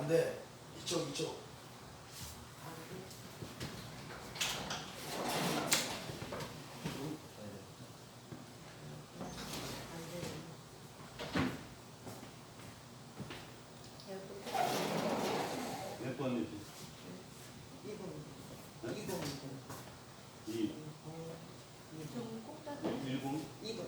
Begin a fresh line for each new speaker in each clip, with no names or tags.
반대. 이쪽.
몇 번이지?
2번.
2.
좀 꼭다리.
1번?
2번.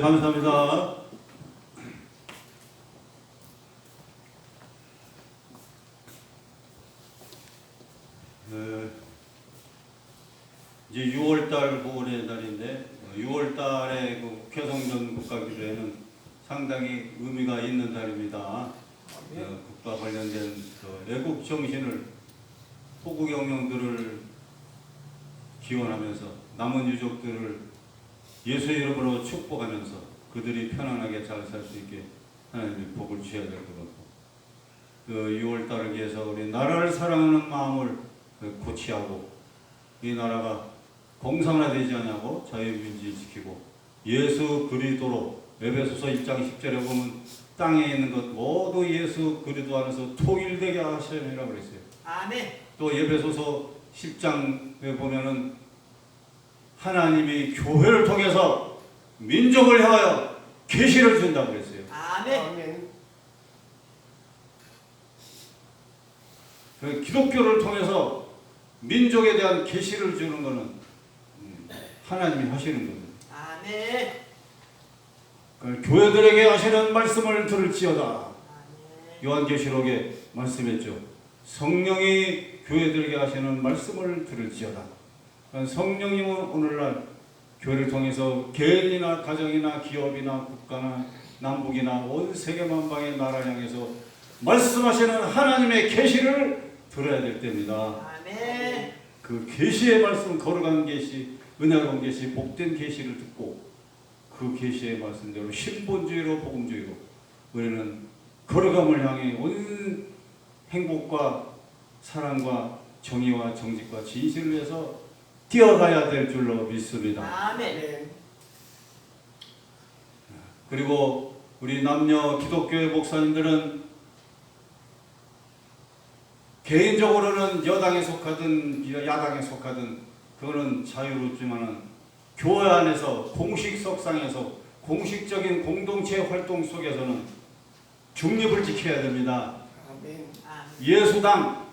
감사합니다. 이제 6월달 보궐의 달인데 6월달에 그 쾌성전 국가기도회는 상당히 의미가 있는 달입니다. 국가 관련된 애국 정신을 포구 경영들을 기원하면서 남은 유족들을 예수 이름으로 축복하면서 그들이 편안하게 잘 살 수 있게 하나님이 복을 주셔야 될 것 같고, 그 6월달을 위해서 우리 나라를 사랑하는 마음을 고취하고 이 나라가 공산화되지 않냐고 자유민주를 지키고 예수 그리스도로 에베소서 1장 10절에 보면 땅에 있는 것 모두 예수 그리스도 안에서 통일되게 하시느라고 그랬어요.
아멘.
또 에베소서 10장에 보면은 하나님이 교회를 통해서 민족을 향하여 계시를 준다고 그랬어요.
아멘.
기독교를 통해서 민족에 대한 계시를 주는 것은 하나님이 하시는 겁니다.
아멘.
그 교회들에게 하시는 말씀을 들을지어다.
아멘.
요한계시록에 말씀했죠. 성령이 교회들에게 하시는 말씀을 들을지어다. 그러니까 성령님은 오늘날 교회를 통해서 개인이나 가정이나 기업이나 국가나 남북이나 온 세계 만방의 나라를 향해서 말씀하시는 하나님의 계시를 들어야 될 때입니다.
아멘.
그 계시의 말씀, 거룩한 계시, 은혜로운 계시, 복된 계시를 듣고 그 계시의 말씀대로 신본주의로 복음주의로 우리는 거룩함을 향해 온 행복과 사랑과 정의와 정직과 진실을 위해서 뛰어가야 될 줄로 믿습니다.
아멘.
그리고 우리 남녀 기독교의 목사님들은 개인적으로는 여당에 속하든 야당에 속하든 그거는 자유롭지만은 교회 안에서 공식석상에서 공식적인 공동체 활동 속에서는 중립을 지켜야 됩니다.
아멘.
예수당,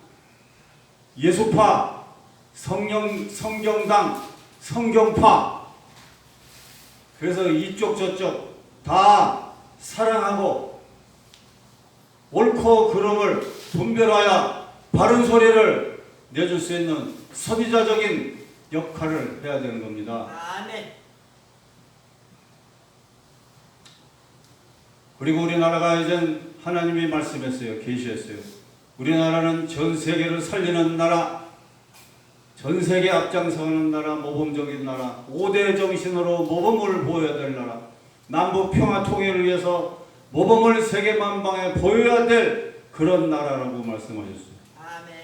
예수파, 성경당, 성경파. 그래서 이쪽 저쪽 다 사랑하고 옳고 그름을 분별하여 바른 소리를 내줄 수 있는 선지자적인 역할을 해야 되는 겁니다.
아멘.
그리고 우리나라가 이제 하나님이 말씀했어요. 계시했어요. 우리나라는 전 세계를 살리는 나라, 전 세계 앞장서는 나라, 모범적인 나라, 5대 정신으로 모범을 보여야 될 나라, 남북 평화 통일을 위해서 모범을 세계 만방에 보여야 될 그런 나라라고 말씀하셨어요.
아멘.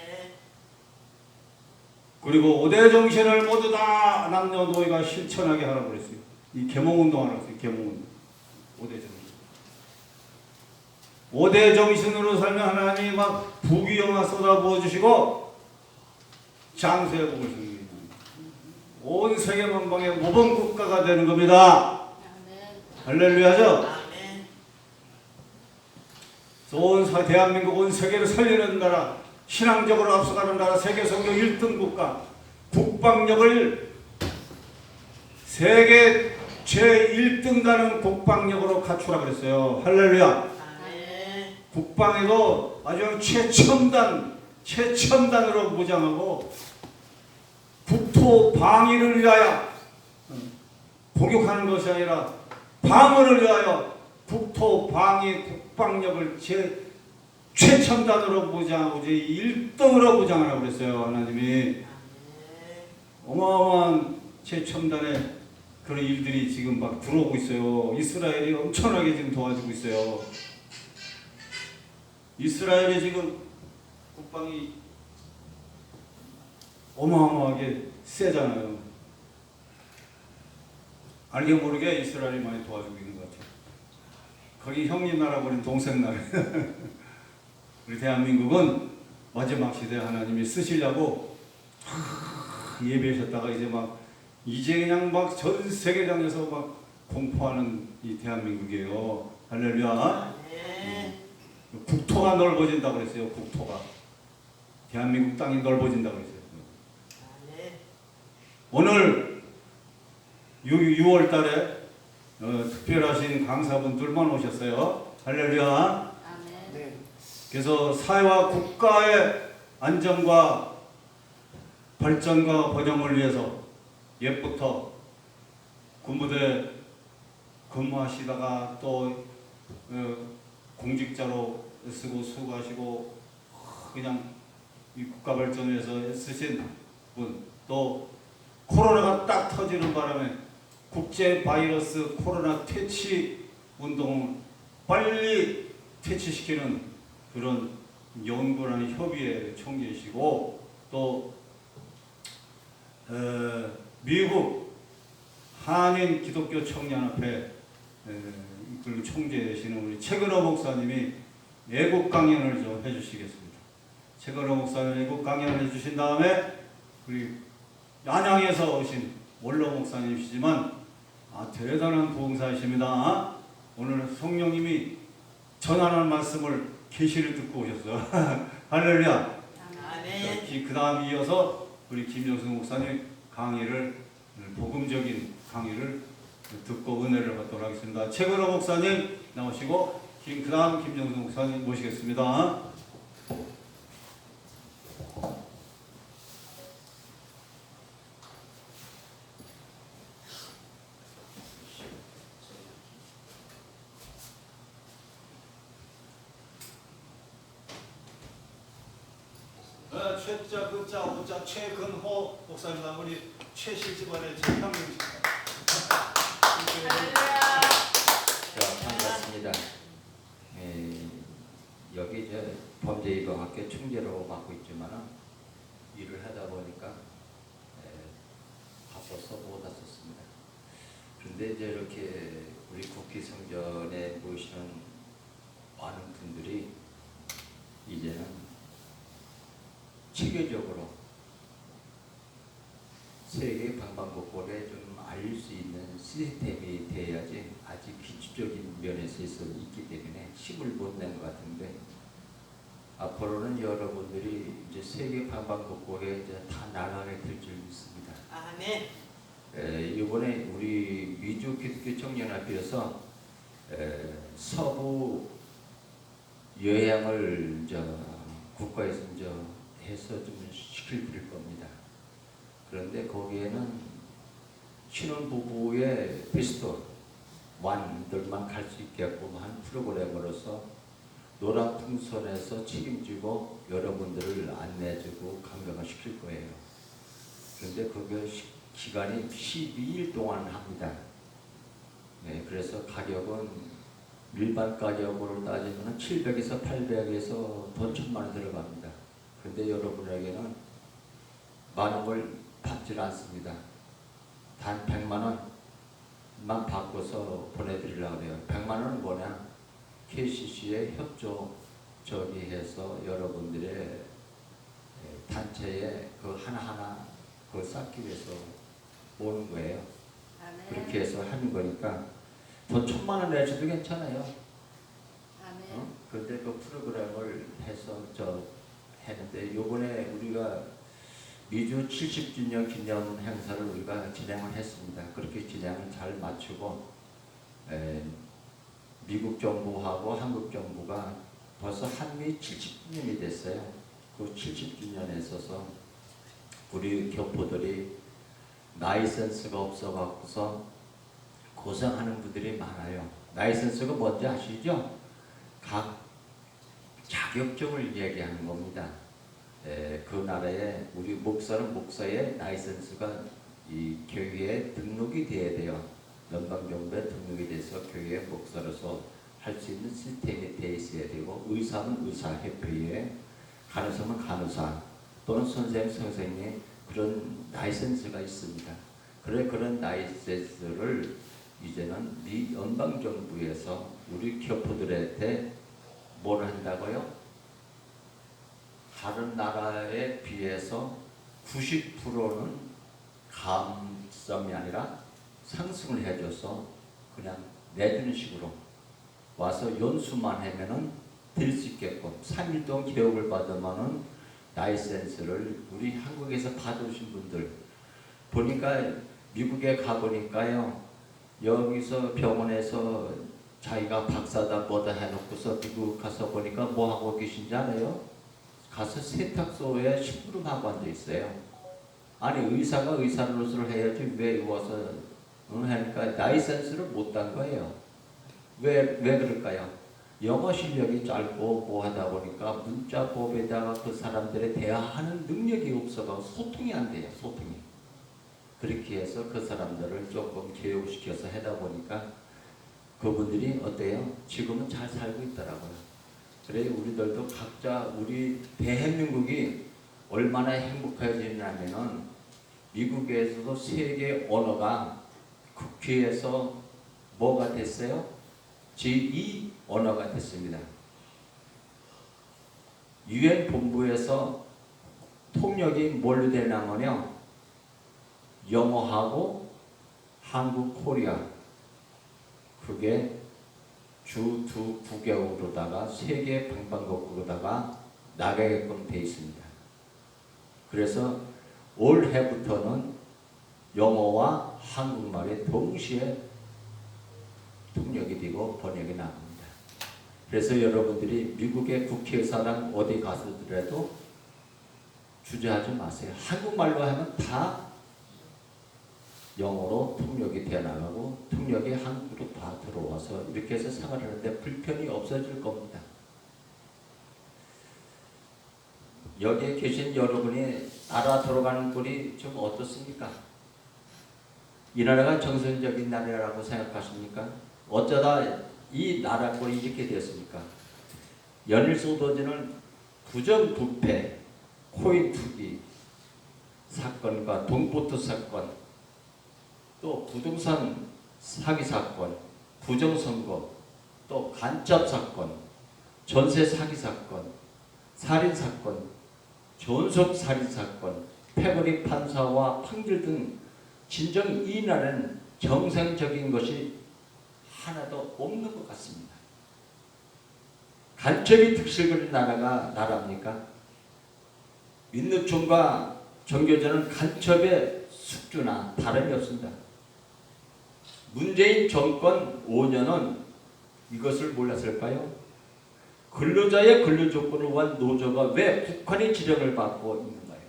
그리고 5대 정신을 모두 다 남녀노예가 실천하게 하라고 그랬어요. 이 계몽운동 하라고 했어요. 계몽운동. 5대 정신. 5대 정신으로 살면 하나님이 막 부귀영화 쏟아부어 주시고 장수의 복을 주십니다. 온 세계 만방의 모범 국가가 되는 겁니다. 할렐루야죠?
아멘.
온 대한민국 온 세계를 살리는 나라, 신앙적으로 앞서가는 나라, 세계 성경 1등 국가, 국방력을 세계 제1등 가는 국방력으로 갖추라 그랬어요. 할렐루야.
아멘.
국방에도 아주 최첨단으로 무장하고 국토 방위를 위하여 공격하는 것이 아니라 방어를 위하여 국토 방위 국방력을 최첨단으로 무장하고 1등으로 무장하라고 그랬어요. 하나님이. 어마어마한 최첨단의 그런 일들이 지금 막 들어오고 있어요. 이스라엘이 엄청나게 지금 도와주고 있어요. 이스라엘이 지금 국방이 어마어마하게 세잖아요. 알게 모르게 이스라엘이 많이 도와주고 있는 것 같아요. 거기 형님 나라 버린 동생 나라. 우리 대한민국은 마지막 시대 하나님이 쓰시려고 예배하셨다가 이제 그냥 막 전 세계장에서 막 공포하는 이 대한민국이에요. 할렐루야.
아멘.
국토가 넓어진다고 그랬어요. 국토가. 대한민국 땅이 넓어진다고 그랬어요.
아멘.
오늘 6월 달에 특별하신 강사분들만 오셨어요. 할렐루야.
아멘.
그래서 사회와 국가의 안정과 발전과 번영을 위해서 옛부터 군부대 근무하시다가 또 공직자로 쓰고 수고하시고 그냥 이 국가 발전을 위해서 애쓰신 분, 또 코로나가 딱 터지는 바람에 국제 바이러스 코로나 퇴치 운동을 빨리 퇴치시키는 그런 연구라는 협의회 총재이시고 또 미국 한인 기독교 청년협회 이끌고 총재 되시는 우리 최근호 목사님이 애국 강연을 좀 해주시겠습니다. 최근호 목사님 애국 강연을 해주신 다음에 우리 안양에서 오신 원로 목사님이시지만 대단한 부흥사이십니다. 오늘 성령님이 전하는 말씀을 계시를 듣고 오셨어요. 할렐루야.
아멘.
그 다음 이어서 우리 김정수 목사님 강의를 복음적인 강의를 듣고 은혜를 받도록 하겠습니다. 최근호 목사님 나오시고 그다음 김정수 목사님 모시겠습니다.
최자 그자 오자 최근호 목사님과 우리 최실 집안의 제 형님입니다.
자, 반갑습니다. 여기 저 범죄예방학교 총재로 맡고 있지만 일을 하다 보니까 바빠서 못 왔었습니다. 그런데 이제 이렇게 우리 국기 성전에 모이시는 많은 분들이 이제는 체계적으로 세계 방방곡곡에 좀 알릴 수 있는 시스템이 돼야지 아직 기초적인 면에서 있기 때문에 힘을 못 낸 것 같은데 앞으로는 여러분들이 이제 세계 방방곡곡에 이제 다 나가게 될 줄 믿습니다.
아멘.
이번에 우리 미주 기독교 청년합회에서 서부 여행을 국가에서 해서 좀 시킬 겁니다. 그런데 거기에는 신혼부부의 베스트 완들만 갈 수 있게끔 한 프로그램으로서 노란풍선에서 책임지고 여러분들을 안내해주고 감명을 시킬 거예요. 그런데 그게 기간이 12일 동안 합니다. 네, 그래서 가격은 일반 가격으로 따지면 700에서 800에서 돈 1000만 원 들어갑니다. 근데 여러분에게는 많은 걸 받질 않습니다. 단 100만 원만 바꿔서 보내드리려고 해요. 100만 원은 뭐냐? KCC의 협조 해서 여러분들의 단체에 그 하나하나 그걸 쌓기 위해서 모는 거예요.
아멘.
그렇게 해서 하는 거니까 돈 1000만 원 내줘도 괜찮아요.
아멘.
그런데 그 프로그램을 해서 했는데 요번에 우리가 미주 70주년 기념 행사를 우리가 진행을 했습니다. 그렇게 진행을 잘 마치고 미국 정부하고 한국 정부가 벌써 한미 70주년이 됐어요. 그 70주년에 있어서 우리 교포들이 라이선스가 없어갖고서 고생하는 분들이 많아요. 라이선스가 뭔지 아시죠? 각 자격증을 얘기하는 겁니다. 그 나라에 우리 목사는 목사의 라이선스가 이 교회에 등록이 돼야 돼요. 연방정부에 등록이 돼서 교회 목사로서 할 수 있는 시스템이 돼 있어야 되고, 의사는 의사협회에, 간호사는 간호사 또는 선생님 그런 라이선스가 있습니다. 그런 라이선스를 이제는 미 연방정부에서 우리 교포들한테 뭘 한다고요? 다른 나라에 비해서 90%는 감점이 아니라 상승을 해줘서 그냥 내주는 식으로 와서 연수만 하면은 될 수 있게끔 3일 동안 교육을 받으면은 라이센스를 우리 한국에서 받으신 분들 보니까 미국에 가보니까요, 여기서 병원에서 자기가 박사다 뭐다 해놓고서 미국 가서 보니까 뭐 하고 계신지 알아요? 가서 세탁소에 심부름하고 앉아 있어요. 아니 의사가 의사 노릇을 해야지 왜 와서 하니까 라이센스를 못 딴 거예요. 왜 그럴까요? 영어 실력이 짧고 뭐 하다 보니까 문자법에다가 그 사람들의 대화하는 능력이 없어서 소통이 안 돼요. 소통이. 그렇게 해서 그 사람들을 조금 교육시켜서 하다 보니까 그분들이 어때요? 지금은 잘 살고 있더라고요. 그래 우리들도 각자 우리 대한민국이 얼마나 행복해지냐면은 미국에서도 세계 언어가 국회에서 뭐가 됐어요? 제2 언어가 됐습니다. UN 본부에서 통역이 뭘로 되냐면요, 영어하고 한국, 코리아 그게 주 9개국으로다가 세계 방방곡곡으로다가 나가게끔 돼 있습니다. 그래서 올해부터는 영어와 한국말이 동시에 통역이 되고 번역이 나갑니다. 그래서 여러분들이 미국의 국회의사당 어디 가서더라도 주저하지 마세요. 한국말로 하면 다 영어로 통역이 되어 나가고 통역이 한국으로 다 들어와서 이렇게 해서 생활하는데 불편이 없어질 겁니다. 여기에 계신 여러분이 나라 돌아가는 꼴이 좀 어떻습니까? 이 나라가 정상적인 나라라고 생각하십니까? 어쩌다 이 나라 꼴이 이렇게 되었습니까? 연일 쏟아지는 부정부패, 코인 투기 사건과 돈보트 사건, 또 부동산 사기 사건, 부정선거, 또 간첩 사건, 전세 사기 사건, 살인 사건, 존속 살인 사건, 패거리 판사와 판결 등 진정 이 나라는 정상적인 것이 하나도 없는 것 같습니다. 간첩이 득실거리는 나라가 나라입니까? 민노총과 정교조는 간첩의 숙주나 다름이 없습니다. 문재인 정권 5년은 이것을 몰랐을까요? 근로자의 근로조건을 위한 노조가 왜 북한의 지령을 받고 있는가요?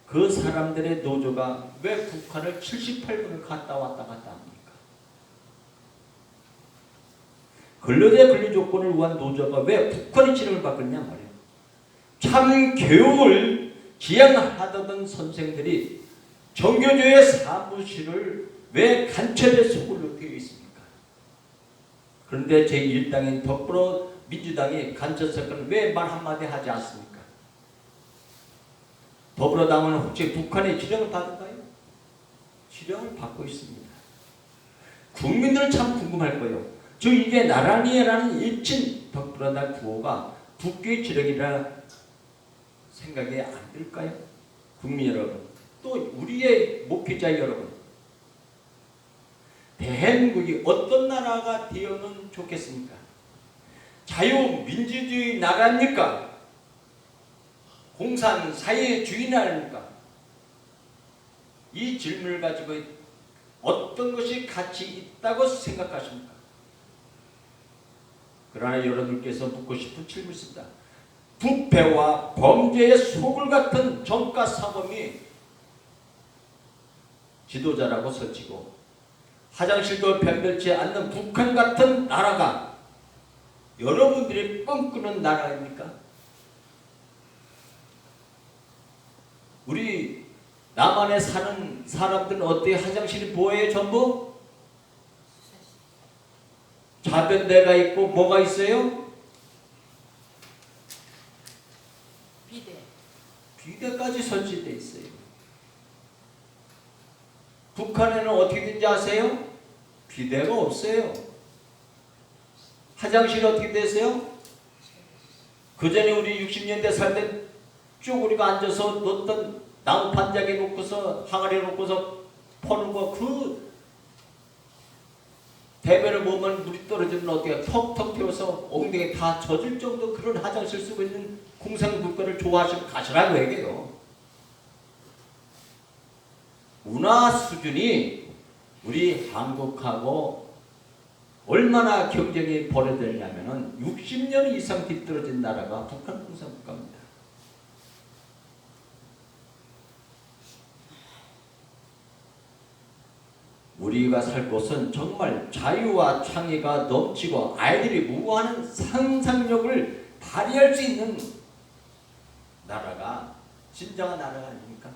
그 사람들의 노조가 왜 북한을 78분을 갔다 왔다 합니까? 근로자의 근로조건을 위한 노조가 왜 북한의 지령을 받겠냐 말이에요. 참 교육을 지향하던 선생들이 정교조의 사무실을 왜 간첩의 속으로 되어 있습니까? 그런데 제1당인 더불어민주당이 간첩 사건을 왜 말 한마디 하지 않습니까? 더불어당은 혹시 북한의 지령을 받을까요? 지령을 받고 있습니다. 국민들 참 궁금할 거예요. 저 이게 나란히라는 일진 더불어당 구호가 북괴 지령이라 생각이 안 들까요? 국민 여러분, 또 우리의 목회자 여러분, 대한민국이 어떤 나라가 되어는 좋겠습니까? 자유민주주의 나라입니까? 공산사회주의 나라입니까? 이 질문을 가지고 어떤 것이 가치 있다고 생각하십니까? 그러나 여러분께서 묻고 싶은 질문이 있습니다. 부패와 범죄의 소굴 같은 정가 사범이 지도자라고 서치고 화장실도 변별치 않는 북한 같은 나라가 여러분들이 꿈꾸는 나라입니까? 우리 남한에 사는 사람들은 어때요? 화장실이 뭐예요? 전부? 자변대가 있고 뭐가 있어요? 비대까지 설치되어 있어요. 북한에는 어떻게 된지 아세요? 비대가 없어요. 화장실이 어떻게 되세요? 그 전에 우리 60년대 살 때 쭉 우리가 앉아서 넣었던 나무 판자기 놓고서 항아리 놓고서 퍼는 거, 그 대변을 보면 물이 떨어지면 어떻게 턱턱 튀어서 엉덩이 다 젖을 정도 그런 화장실 쓰고 있는 공산국가를 좋아하시면 가시라고 얘기해요. 문화 수준이 우리 한국하고 얼마나 경쟁이 벌어졌냐면은 60년 이상 뒤떨어진 나라가 북한 공산국가입니다. 우리가 살 곳은 정말 자유와 창의가 넘치고 아이들이 무한한 상상력을 발휘할 수 있는 나라가 진정한 나라가 아닙니까?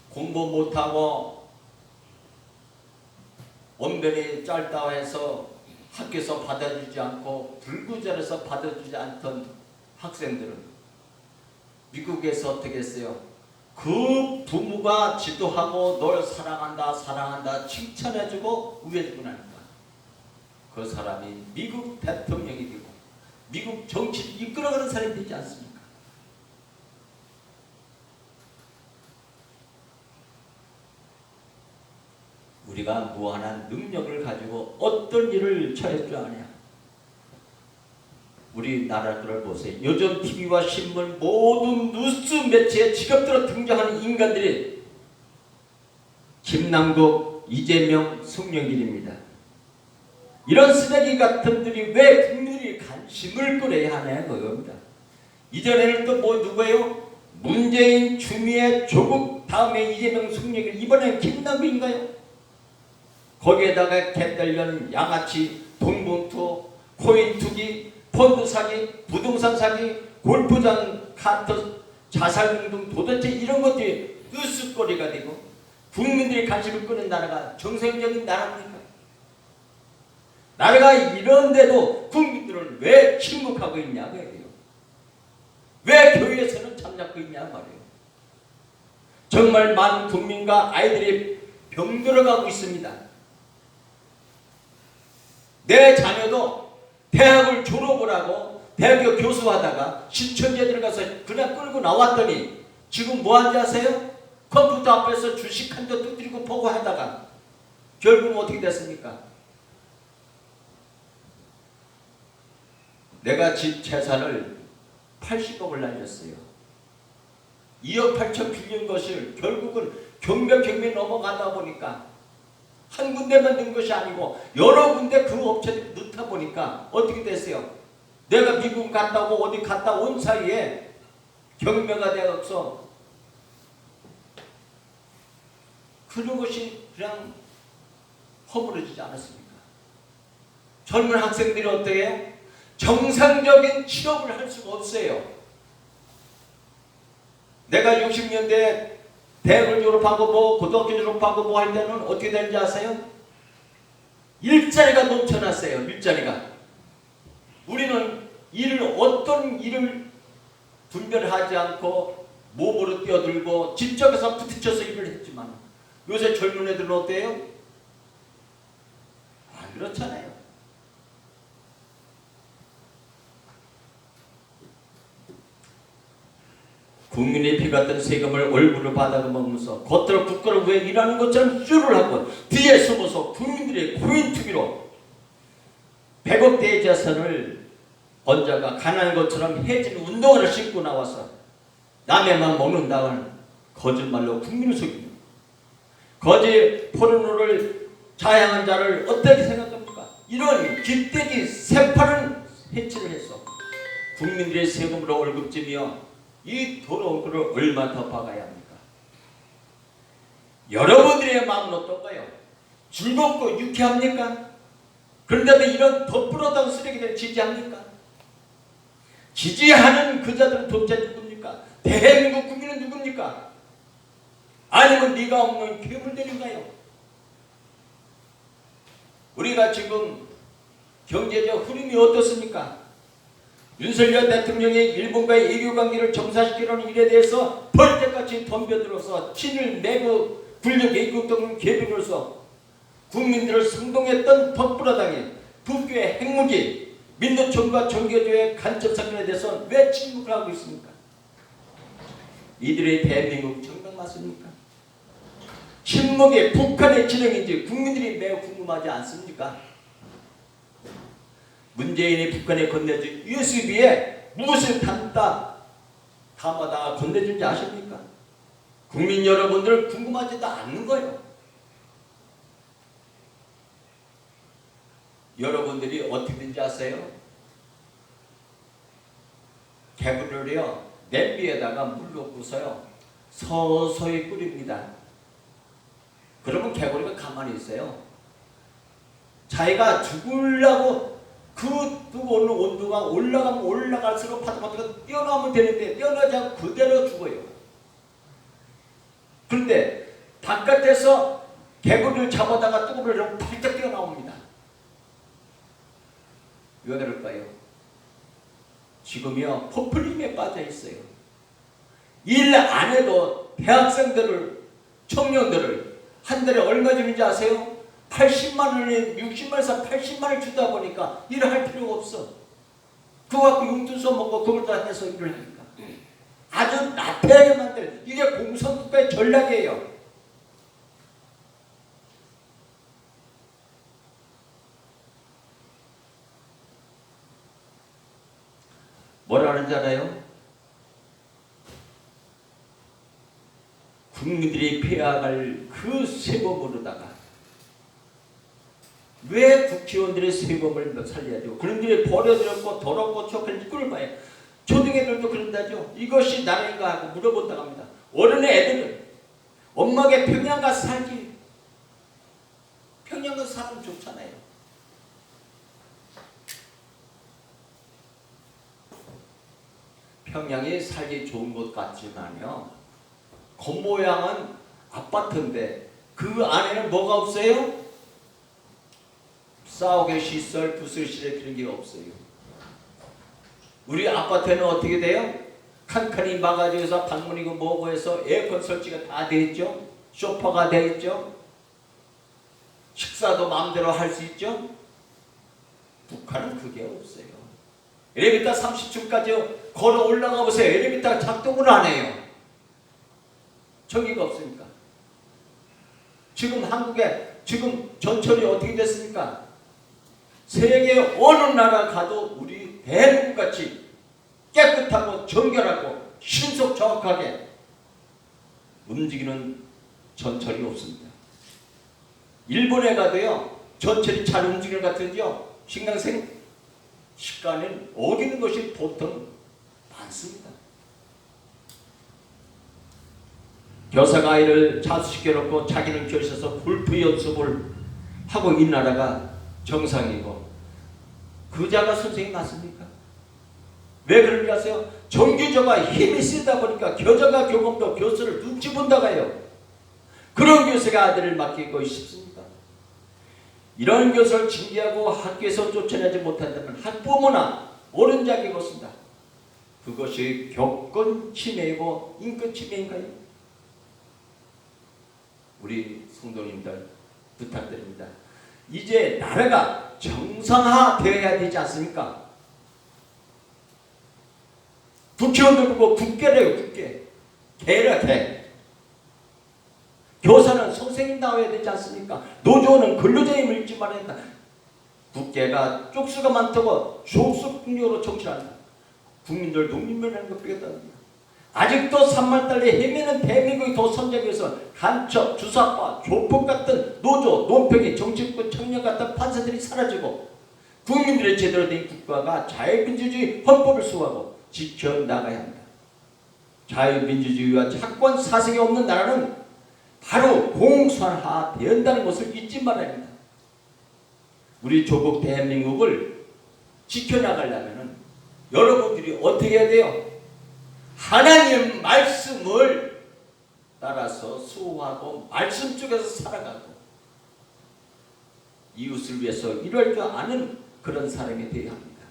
공부 못하고 언변이 짧다 해서 학교에서 받아주지 않고 불구절에서 받아주지 않던 학생들은 미국에서 어떻게 했어요? 그 부모가 지도하고 널 사랑한다 사랑한다 칭찬해주고 우애해주고 나니까 그 사람이 미국 대통령이 되고 미국 정치를 이끌어가는 사람이 되지 않습니까? 우리가 무한한 능력을 가지고 어떤 일을 처할 줄 아냐? 우리나라를 보세요. 요즘 TV와 신문 모든 뉴스 매체에 직업대로 등장하는 인간들이 김남국, 이재명, 송영길입니다. 이런 쓰레기 같은 분들이 왜 국민들이 관심을 끌어야 하냐 그겁니다. 이전에는 또 뭐 누구예요? 문재인, 추미애, 조국, 다음에 이재명, 송영길, 이번엔 김남국인가요? 거기에다가 갯달련, 양아치, 돈봉투, 코인 투기, 펀드 사기, 부동산 사기, 골프장 카트, 자살공동, 도대체 이런 것들이 으쓱거리가 되고 국민들이 관심을 끄는 나라가 정상적인 나라입니까? 나라가 이런데도 국민들은 왜 침묵하고 있냐 그래요. 왜 교회에서는 잠자고 있냐 말이에요. 정말 많은 국민과 아이들이 병들어가고 있습니다. 내 자녀도 대학을 졸업을 하고 대학교 교수하다가 신천지에 들어가서 그냥 끌고 나왔더니 지금 뭐 하는지 아세요? 컴퓨터 앞에서 주식 한 대 두드리고 보고 하다가 결국은 어떻게 됐습니까? 내가 집 재산을 80억을 날렸어요. 2억 8천 빌린 것을 결국은 경매 넘어가다 보니까 한 군데만 넣은 것이 아니고 여러 군데 그 업체들이 넣다 보니까 어떻게 됐어요? 내가 미국 갔다 오고 어디 갔다 온 사이에 경매가 되어서 그런 것이 그냥 허물어지지 않았습니까? 젊은 학생들이 어떻게 해요? 정상적인 취업을 할 수가 없어요. 내가 60년대에 대학을 졸업하고 뭐 고등학교 졸업하고 뭐 할 때는 어떻게 되는지 아세요? 일자리가 넘쳐났어요. 일자리가. 우리는 어떤 일을 분별하지 않고 몸으로 뛰어들고 직접해서 부딪혀서 일을 했지만 요새 젊은 애들은 어때요? 안 그렇잖아요. 국민의 피 같은 세금을 얼굴로 받아먹으면서 겉으로 국가를 왜 일하는 것처럼 쇼를 하고 뒤에 숨어서 국민들의 코인 투기로 100억대의 재산을 번자가 가난한 것처럼 해진 운동화를 신고 나와서 남의만 먹는다는 거짓말로 국민을 속이는 거짓 포르노를 자양한 자를 어떻게 생각합니까? 이런 깃대기 새파른 해치를 해서 국민들의 세금으로 월급지며 이 더러운 꼴을 얼마 더 박아야 합니까? 여러분들의 마음은 어떤가요? 즐겁고 유쾌합니까? 그런데 이런 덧부러던 쓰레기들 지지합니까? 지지하는 그 자들은 도대체 누굽니까? 대한민국 국민은 누굽니까? 아니면 네가 없는 괴물들인가요? 우리가 지금 경제적 흐름이 어떻습니까? 윤석열 대통령이 일본과의 외교관계를 정상시키려는 일에 대해서 벌떼같이 덤벼들어서 친일 내부 불력 외교 등 개변으로서 국민들을 선동했던 덧불어당해 북교의 핵무기, 민노총과 종교조의 간첩 사건에 대해서 왜 침묵을 하고 있습니까? 이들의 대한민국 정당 맞습니까? 침묵이 북한의 진영인지 국민들이 매우 궁금하지 않습니까? 문재인이 북한에 건네준 USB에 무엇을 담다가 건네준지 아십니까? 국민 여러분들 궁금하지도 않는 거예요. 여러분들이 어떻게 된지 아세요? 개불을요 냄비에다가 물 넣고서요 서서히 끓입니다. 그러면 개구리가 가만히 있어요. 자기가 죽으려고 그 뜨거운 온도가 올라가면 올라갈수록 파도가 뛰어나오면 되는데 뛰어나지 않고 그대로 죽어요. 그런데 바깥에서 개구리를 잡아다가 뜨거우면 팔짝 뛰어나옵니다. 왜 그럴까요? 지금요 포퓰리즘에 빠져 있어요. 일 안 해도 대학생들을 청년들을 한 달에 얼마 주는지 아세요? 80만 원에 60만 원에서 80만 원을 주다 보니까 일을 할 필요가 없어. 그거 갖고 용돈 써먹고 그걸 다 해서 일을 하니까. 아주 나태하게 만들 이게 공산국가의 전략이에요. 뭐라 하는지 알아요? 국민들이 폐하갈 그 세법으로다가 왜 국회의원들의 세법을 살려야 되고 그런들이 버려들었고 더럽고 척할 이꼴을 봐요. 초등애들도 그런다죠. 이것이 나라인가 하고 물어본다고 합니다. 어른의 애들은 엄마에게 평양 가서 살지. 평양 가서 살면 좋잖아요. 평양이 살기 좋은 것 같지만요. 겉모양은 아파트인데 그 안에는 뭐가 없어요? 싸우게 시설, 부설실에 그런 게 없어요. 우리 아파트는 어떻게 돼요? 칸칸이 막아져서 방문이고 뭐고 해서 에어컨 설치가 다 돼 있죠. 소파가 돼 있죠. 식사도 마음대로 할 수 있죠. 북한은 그게 없어요. 엘리베이터 30층까지 걸어 올라가 보세요. 엘리베이터가 작동을 안 해요. 전기가 없으니까. 지금 한국에 지금 전철이 어떻게 됐습니까? 세계 어느 나라 가도 우리 대한민국같이 깨끗하고 정결하고 신속 정확하게 움직이는 전철이 없습니다. 일본에 가도요. 전철이 잘 움직이는 것 같은데요. 신강생 시간은 어기는 것이 보통 많습니다. 교사가 아이를 자수시켜놓고 자기는 교실에서 골프 연습을 하고 이 나라가 정상이고 그자가 선생님 맞습니까? 왜 그런지 아세요? 정규조가 힘이 세다 보니까 교자가 교감도 교수를 눈치 본다고 해요. 그런 교수가 아들을 맡기고 싶습니까? 이런 교수를 징계하고 학교에서 쫓아내지 못한다면 학부모나 옳은 자에게 것입니다. 그것이 교권 침해이고 인권 침해인가요? 우리 성도님들 부탁드립니다. 이제 나라가 정상화되어야 되지 않습니까? 국회의원들 보고 국회래요. 국회. 개라 개. 교사는 선생님 나와야 되지 않습니까? 노조는 근로자의 물지 말아야 한다. 국회가 쪽수가 많다고 조수국력으로 정치한다. 국민들 농민면하는 것 빼겠다는 아직도 3만달러 헤매는 대한민국이 더 선전하기 위해서 간첩, 주사파, 조폭 같은 노조, 논평이 정치권 청년 같은 판사들이 사라지고 국민들의 제대로 된 국가가 자유민주주의 헌법을 수호하고 지켜나가야 합니다. 자유민주주의와 착권 사색이 없는 나라는 바로 공산화된다는 것을 잊지 말아야 합니다. 우리 조국 대한민국을 지켜나가려면 여러분들이 어떻게 해야 돼요? 하나님 말씀을 따라서 수호하고 말씀 쪽에서 살아가고 이웃을 위해서 이럴 줄 아는 그런 사람이 되어야 합니다.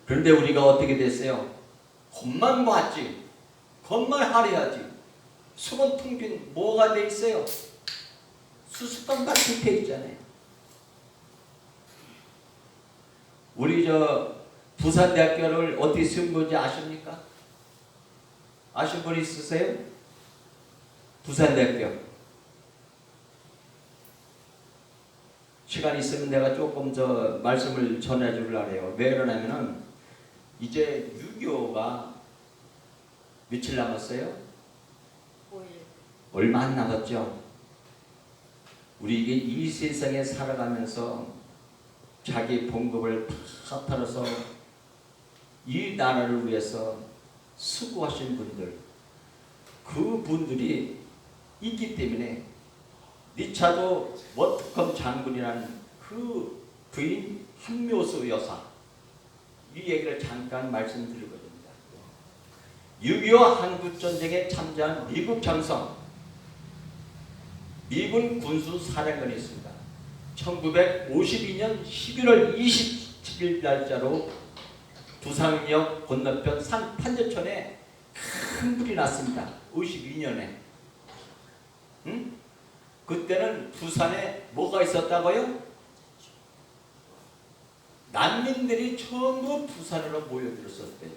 그런데 우리가 어떻게 됐어요? 겉만 봤지, 겉만 하려야지. 속은 텅 빈 뭐가 돼 있어요? 수수깡 같은 게 있잖아요. 우리 부산대학교를 어떻게 세운 건지 아십니까? 아신 분 있으세요? 부산대학교. 시간 있으면 내가 조금 말씀을 전해주려고 해요. 왜 그러냐면은 이제 6.25가 며칠 남았어요?
5일.
얼마 안 남았죠? 우리 이게 이 세상에 살아가면서 자기 봉급을 다 털어서 이 나라를 위해서 수고하신 분들, 그 분들이 있기 때문에 리차드 워트컴 장군이라는 그 부인 한묘수 여사 이 얘기를 잠깐 말씀드릴 겁니다. 6.25 한국전쟁에 참전한 미국 장성 미군 군수사령관이 있습니다. 1952년 11월 27일 날짜로 부산역 건너편 산 판저촌에 큰 불이 났습니다. 52년에. 응? 그때는 부산에 뭐가 있었다고요? 난민들이 전부 부산으로 모여들었었대요.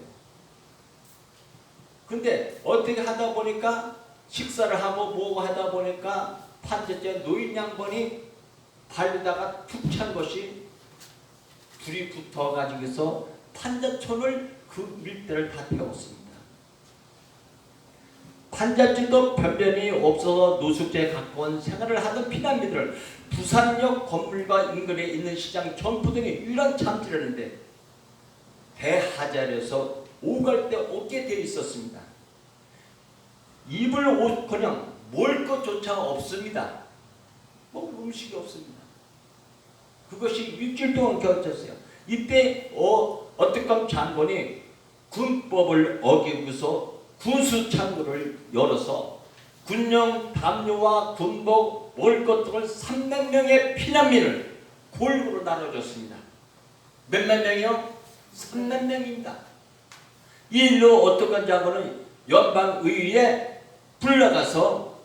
근데 어떻게 하다 보니까 식사를 하고 뭐고 하다 보니까 판저촌 노인 양반이 발에다가 툭 찬 것이 불이 붙어가지고서 판자촌을 그 일대를 다 태웠습니다. 판잣집도 변변이 없어서 노숙자에 가까운 생활을 하던 피난민들을 부산역 건물과 인근에 있는 시장 점포 등의 유일한 잠지라는데 대하자리에서 오갈 데 없게 되어 있었습니다. 입을 옷커녕 먹을 것조차 없습니다. 뭐 음식이 없습니다. 그것이 일주일 동안 겪었어요. 이때 어택감 장군이 군법을 어기고서 군수 창구를 열어서 군용 담요와 군복, 먹을 것 등을 300명의 피난민을 골고루 나눠줬습니다. 몇만 명이요? 3만 명입니다. 이 일로 어택감 장군은 연방의회에 불러가서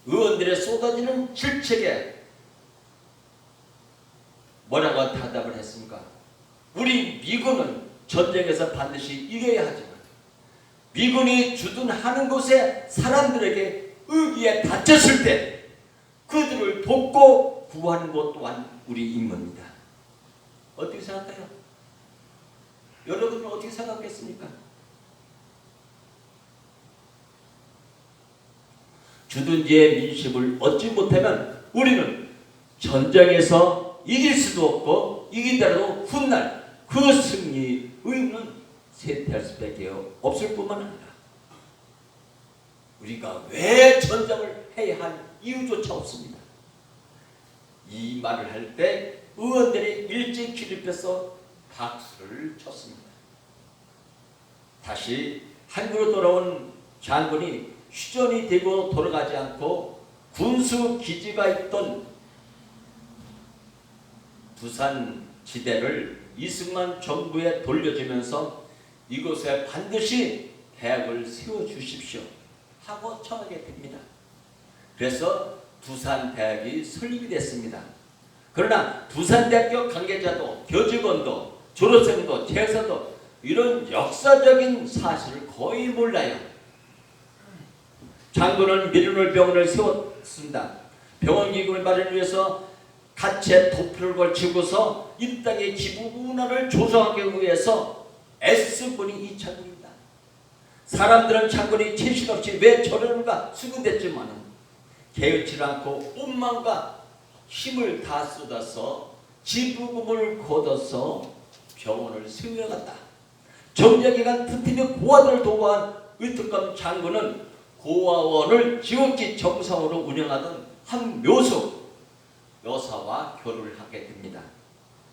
의원들의 쏟아지는 질책에 뭐라고 대답을 했습니까? 우리 미군은 전쟁에서 반드시 이겨야 하지만 미군이 주둔하는 곳에 사람들에게 의기에 다쳤을 때 그들을 돕고 구하는 것 또한 우리 임무입니다. 어떻게 생각해요? 여러분은 어떻게 생각했습니까? 주둔지의 민심을 얻지 못하면 우리는 전쟁에서 이길 수도 없고 이기더라도 훗날 그 승리의 의미는 쇠퇴할 수밖에 없을 뿐만 아니라 우리가 왜 전쟁을 해야 할 이유조차 없습니다. 이 말을 할 때 의원들이 일찍 기립해서 박수를 쳤습니다. 다시 한국으로 돌아온 장군이 휴전이 되고 돌아가지 않고 군수 기지가 있던 부산 지대를 이승만 정부에 돌려주면서 이곳에 반드시 대학을 세워주십시오 하고 청하게 됩니다. 그래서 부산대학이 설립이 됐습니다. 그러나 부산대학교 관계자도 교직원도 졸업생도 재사도 이런 역사적인 사실을 거의 몰라요. 장군은 미르놀 병원을 세웠습니다. 병원 기금을 마련을 위해서 가채 도표를 걸치고서 이 땅의 기부 문화를 조성하기 위해서 애쓰분이 이 장군입니다. 사람들은 장군이 채식 없이 왜 저러는가 수군댔지만 개의치 않고 온 마음과 힘을 다 쏟아서 지부금을 걷어서 병원을 세워갔다. 정제기간 틈틈이 고아들을 도와한 의특감 장군은 고아원을 지극히 정상으로 운영하던 한 묘소 여사와 결혼을 하게 됩니다.